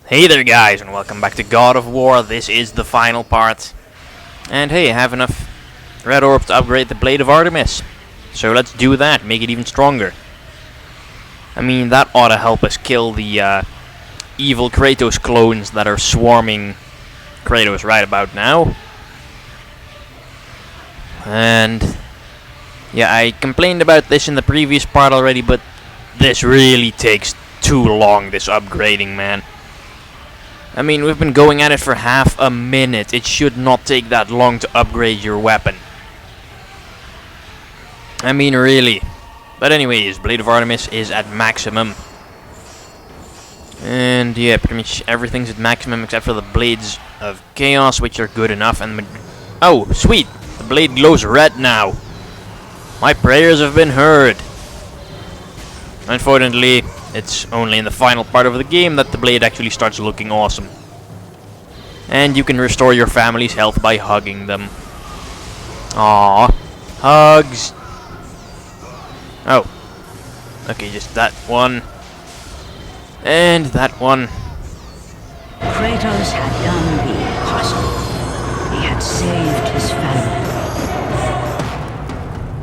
Hey there guys, and welcome back to God of War. This is the final part. And hey, I have enough red orb to upgrade the Blade of Artemis. So let's do that, make it even stronger. I mean, that ought to help us kill the evil Kratos clones that are swarming Kratos right about now. And yeah, I complained about this in the previous part already, but this really takes too long, this upgrading, man. I mean, we've been going at it for half a minute. It should not take that long to upgrade your weapon. I mean, really. But anyways, Blade of Artemis is at maximum. And yeah, pretty much everything's at maximum except for the Blades of Chaos, which are good enough. And oh, sweet! The blade glows red now. My prayers have been heard. Unfortunately, it's only in the final part of the game that the blade actually starts looking awesome. And you can restore your family's health by hugging them. Aww. Hugs. Oh. Okay, just that one. And that one. Kratos had done the impossible. He had saved his family.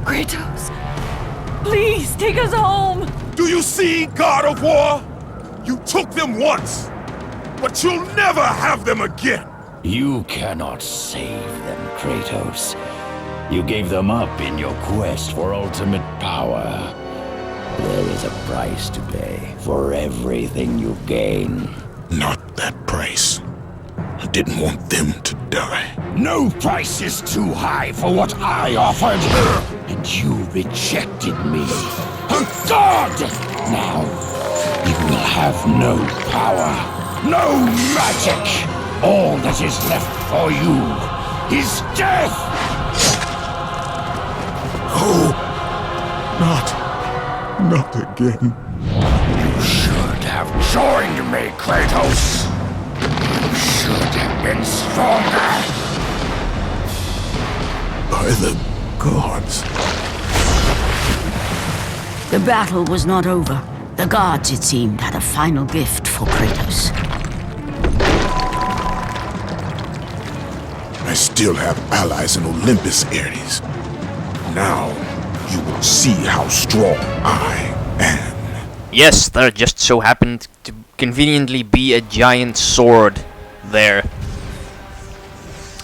Kratos, please take us home! Do you see, God of War? You took them once, but you'll never have them again! You cannot save them, Kratos. You gave them up in your quest for ultimate power. There is a price to pay for everything you gain. Not that price. I didn't want them to die. No price is too high for what I offered, and you rejected me. A god! Now, you will have no power, no magic. All that is left for you is death! Oh, not again. You should have joined me, Kratos. You should have been stronger. By the gods. The battle was not over. The gods, it seemed, had a final gift for Kratos. I still have allies in Olympus, Ares. Now, you will see how strong I am. Yes, there just so happened to conveniently be a giant sword there.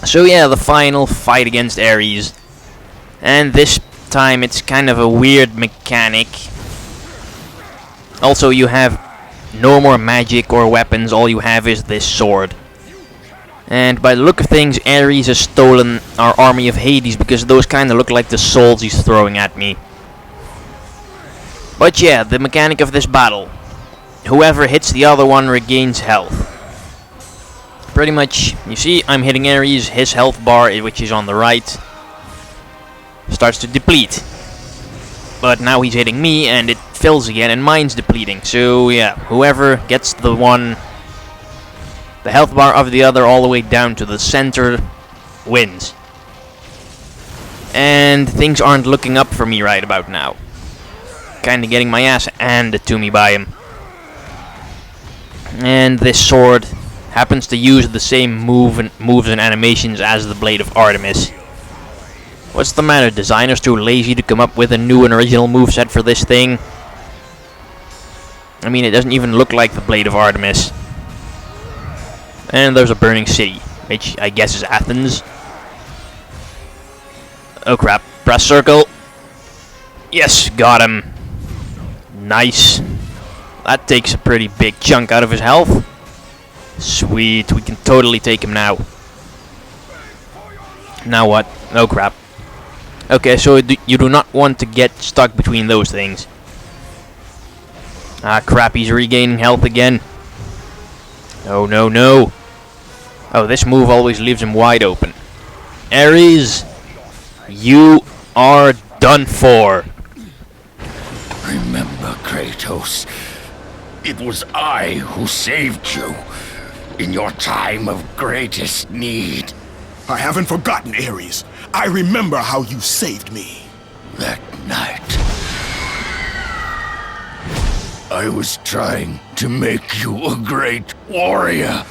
So yeah, the final fight against Ares. And this time it's kind of a weird mechanic. Also, you have no more magic or weapons, all you have is this sword. And by the look of things, Ares has stolen our army of Hades, because those kind of look like the souls he's throwing at me. But yeah, the mechanic of this battle. Whoever hits the other one regains health. Pretty much, you see, I'm hitting Ares, his health bar, which is on the right, starts to deplete. But now he's hitting me, and it fills again, and mine's depleting. So yeah, whoever gets the health bar of the other all the way down to the center wins. And things aren't looking up for me right about now. Kinda getting my ass handed to me by him. And this sword happens to use the same moves and animations as the Blade of Artemis. What's the matter? Designers too lazy to come up with a new and original moveset for this thing? I mean, it doesn't even look like the Blade of Artemis. And there's a burning city, which I guess is Athens. Oh crap. Press circle. Yes, got him. Nice. That takes a pretty big chunk out of his health. Sweet, we can totally take him now. Now what? Oh crap. Okay, so you do not want to get stuck between those things. Ah crap, he's regaining health again. Oh no, no. Oh, this move always leaves him wide open. Ares, you are done for. Remember, Kratos, it was I who saved you in your time of greatest need. I haven't forgotten, Ares. I remember how you saved me. That night, I was trying to make you a great warrior.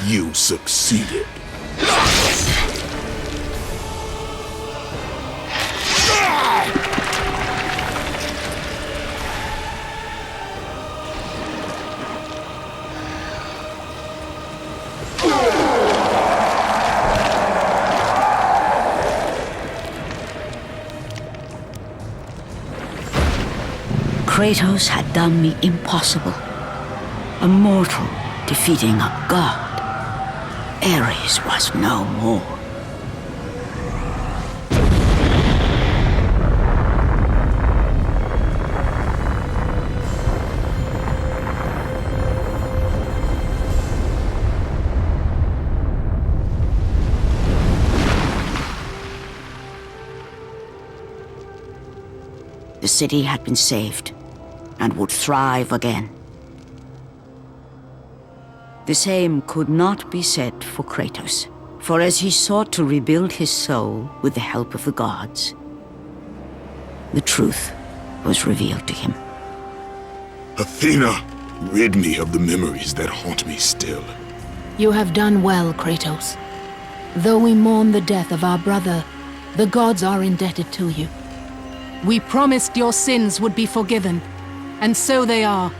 You succeeded. Kratos had done the impossible. A mortal defeating a god. Ares was no more. The city had been saved and would thrive again. The same could not be said for Kratos, for as he sought to rebuild his soul with the help of the gods, the truth was revealed to him. Athena, rid me of the memories that haunt me still. You have done well, Kratos. Though we mourn the death of our brother, the gods are indebted to you. We promised your sins would be forgiven, and so they are.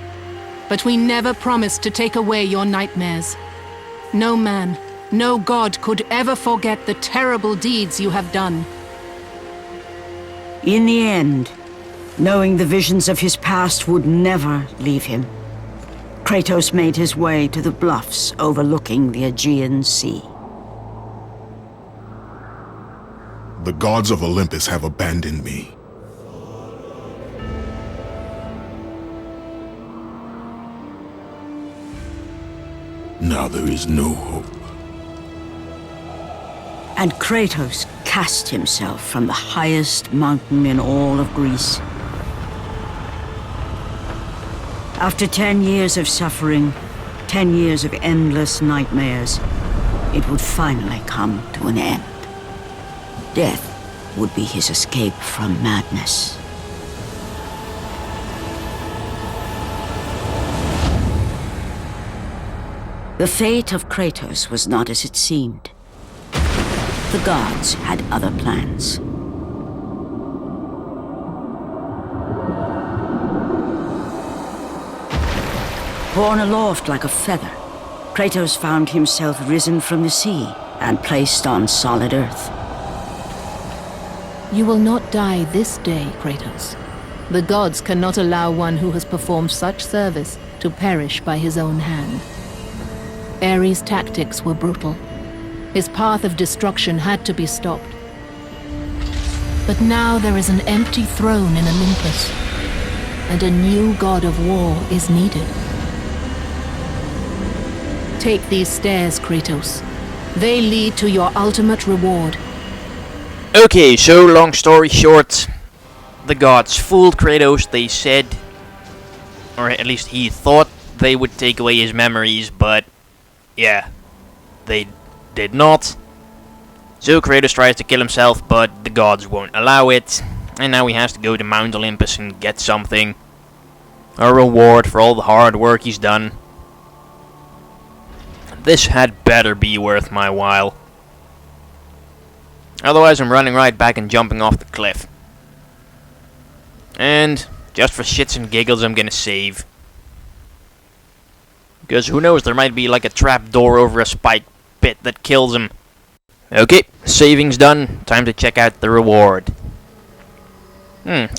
But we never promised to take away your nightmares. No man, no god could ever forget the terrible deeds you have done. In the end, knowing the visions of his past would never leave him, Kratos made his way to the bluffs overlooking the Aegean Sea. The gods of Olympus have abandoned me. Now there is no hope. And Kratos cast himself from the highest mountain in all of Greece. After 10 years of suffering, 10 years of endless nightmares, it would finally come to an end. Death would be his escape from madness. The fate of Kratos was not as it seemed. The gods had other plans. Borne aloft like a feather, Kratos found himself risen from the sea and placed on solid earth. You will not die this day, Kratos. The gods cannot allow one who has performed such service to perish by his own hand. Ares' tactics were brutal. His path of destruction had to be stopped. But now there is an empty throne in Olympus, and a new god of war is needed. Take these stairs, Kratos. They lead to your ultimate reward. Okay, so long story short, the gods fooled Kratos. They said, or at least he thought, they would take away his memories, but yeah, they did not. So Kratos tries to kill himself, but the gods won't allow it. And now he has to go to Mount Olympus and get something. A reward for all the hard work he's done. This had better be worth my while. Otherwise I'm running right back and jumping off the cliff. And just for shits and giggles I'm gonna save. Because who knows, there might be like a trap door over a spike pit that kills him. Okay, saving's done. Time to check out the reward.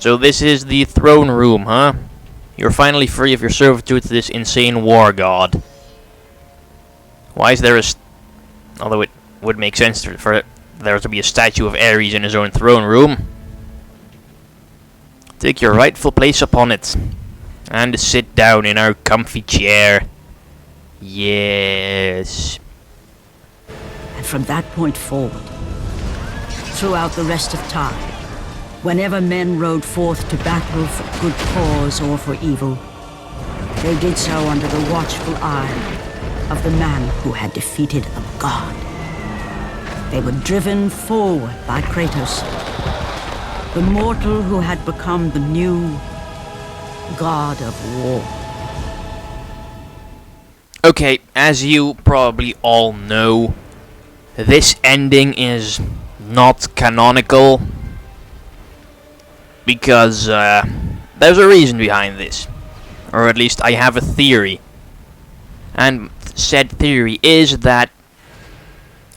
So this is the throne room, huh? You're finally free of your servitude to this insane war god. Why is there although it would make sense for there to be a statue of Ares in his own throne room. Take your rightful place upon it. And sit down in our comfy chair. Yes. And from that point forward, throughout the rest of time, whenever men rode forth to battle for good cause or for evil, they did so under the watchful eye of the man who had defeated a god. They were driven forward by Kratos, the mortal who had become the new God of War. Okay, as you probably all know, this ending is not canonical because there's a reason behind this. Or at least I have a theory. And said theory is that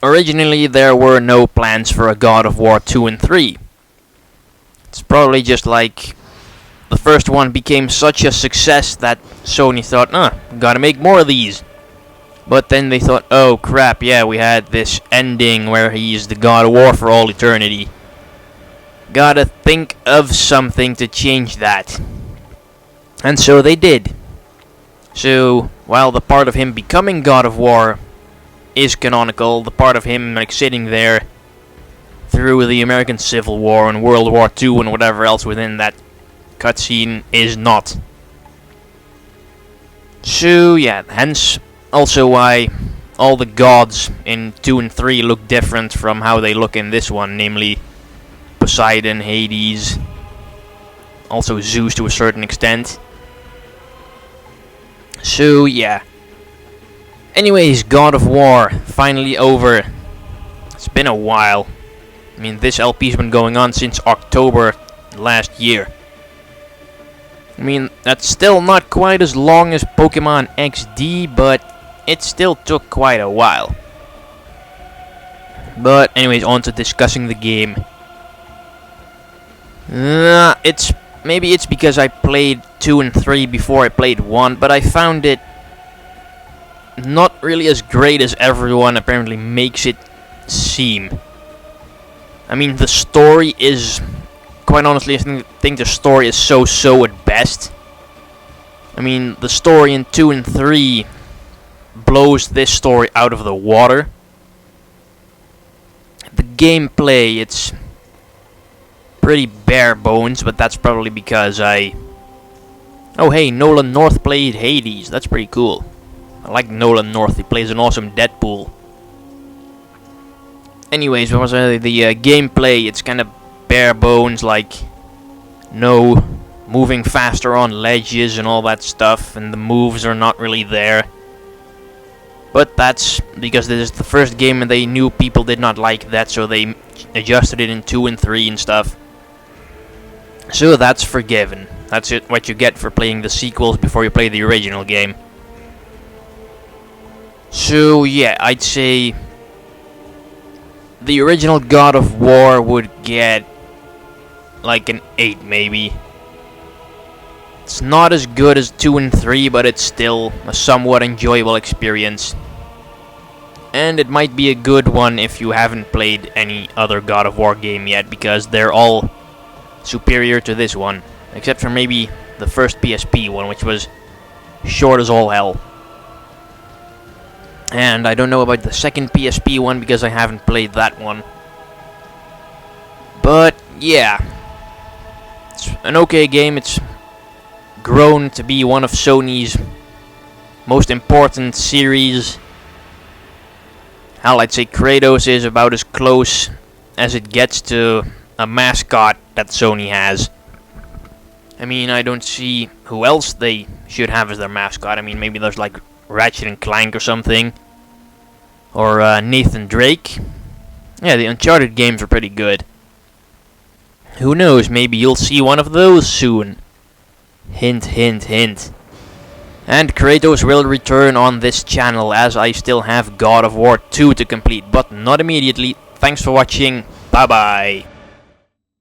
originally there were no plans for a God of War 2 and 3. It's probably just like the first one became such a success that Sony thought, gotta make more of these. But then they thought, oh crap, yeah, we had this ending where he's the God of War for all eternity. Gotta think of something to change that. And so they did. So, while the part of him becoming God of War is canonical, the part of him like sitting there through the American Civil War and World War II and whatever else within that cutscene is not. So yeah, hence also why all the gods in 2 and 3 look different from how they look in this one, namely Poseidon, Hades, also Zeus to a certain extent. So yeah. Anyways, God of War, finally over. It's been a while. I mean, this LP's been going on since October last year. I mean, that's still not quite as long as Pokemon XD, but it still took quite a while. But anyways, on to discussing the game. Maybe it's because I played 2 and 3 before I played 1, but I found it not really as great as everyone apparently makes it seem. I mean, the story is, quite honestly, I think the story is so-so at best. I mean, the story in 2 and 3 blows this story out of the water. The gameplay, it's pretty bare bones, but that's probably because oh hey, Nolan North played Hades, that's pretty cool. I like Nolan North, he plays an awesome Deadpool. Anyways, what was the gameplay? It's kind of bare bones, like no moving faster on ledges and all that stuff, and the moves are not really there. But that's because this is the first game and they knew people did not like that, so they adjusted it in 2 and 3 and stuff. So that's forgiven. That's what you get for playing the sequels before you play the original game. So yeah, I'd say the original God of War would get like an 8 maybe. It's not as good as 2 and 3, but it's still a somewhat enjoyable experience. And it might be a good one if you haven't played any other God of War game yet, because they're all superior to this one. Except for maybe the first PSP one, which was short as all hell. And I don't know about the second PSP one because I haven't played that one. But yeah, it's an okay game. It's grown to be one of Sony's most important series. Hell, I'd say Kratos is about as close as it gets to a mascot that Sony has. I mean, I don't see who else they should have as their mascot. I mean, maybe there's like Ratchet and Clank or something. Or Nathan Drake. Yeah, the Uncharted games are pretty good. Who knows, maybe you'll see one of those soon. Hint, hint, hint. And Kratos will return on this channel, as I still have God of War 2 to complete, but not immediately. Thanks for watching, bye bye.